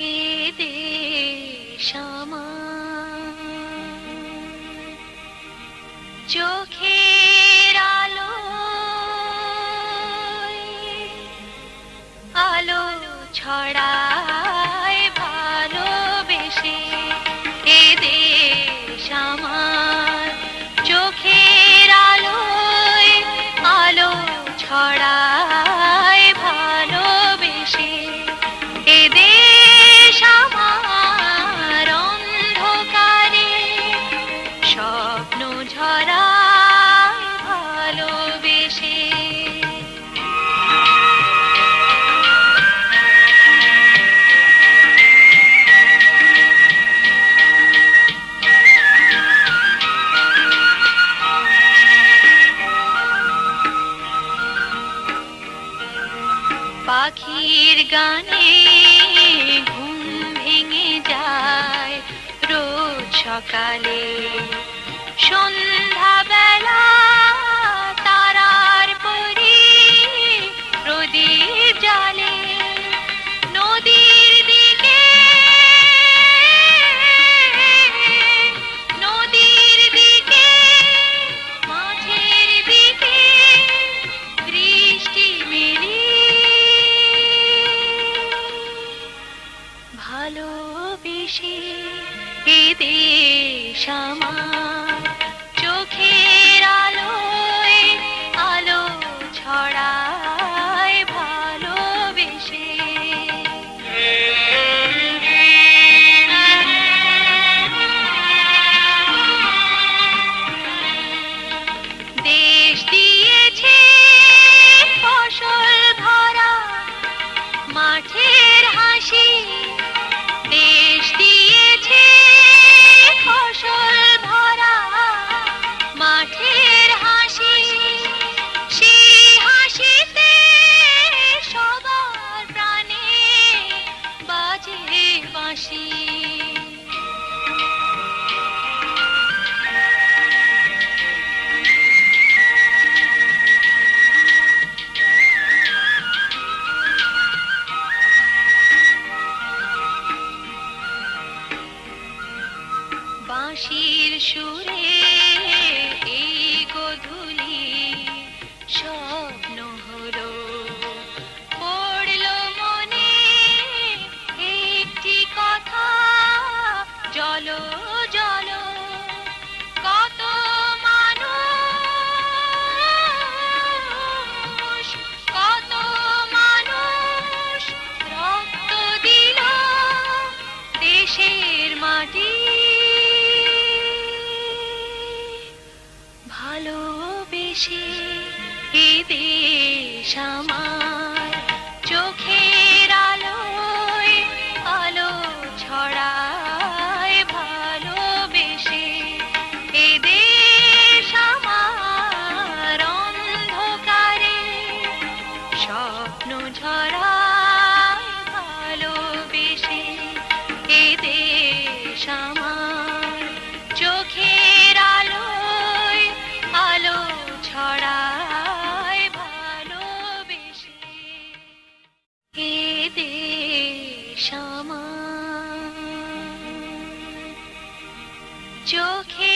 এ দেশ আমার, চোখের আলোয় আলো ছড়ায় ভালোবেসে। এ দেশ আমার, চোখের আলোয় আলো ছড়ায় ভালোবেসে। এ দেশ আমার, অন্ধকারে স্বপ্ন ঝরায় ভালোবেসে। পাখির গানে ঘুম ভেঙে যায় রোজ সকালে। সন্ধ্যাবেলা তারার পরি প্রদীপ জ্বালে। নদীর দিকে, নদীর দিকে, মাঠের দিকে দৃষ্টি মেলি ভালোবেসে। এ দেশ আমার, চোখের আলোয় আলো ছড়ায় ভালোবেসে। দেশ দিয়েছে ফসল ভরা মাঠের হাসি। দেশ দিয়েছে ফসল ভরা মাঠের হাসি। সেই হাসিতে সবার প্রাণে বাজে বাঁশি। বাঁশির সুরে এই গোধূলি স্বপ্ন হলো। পড়লো মনে একটি কথা, জলো জলো কত মানুষ, কত মানুষ রক্ত দিল দেশের মাটি। ভালোবেসে এ দেশ আমার, চোখের আলোয় আলো ছড়ায় ভালোবেসে। এ দেশ আমার, অন্ধকারে স্বপ্ন ঝরায় ভালোবেসে। এ দেশ আমার, চোখের আলোয় আলো ছড়ায় ভালোবেসে। এ দেশ আমার, চোখে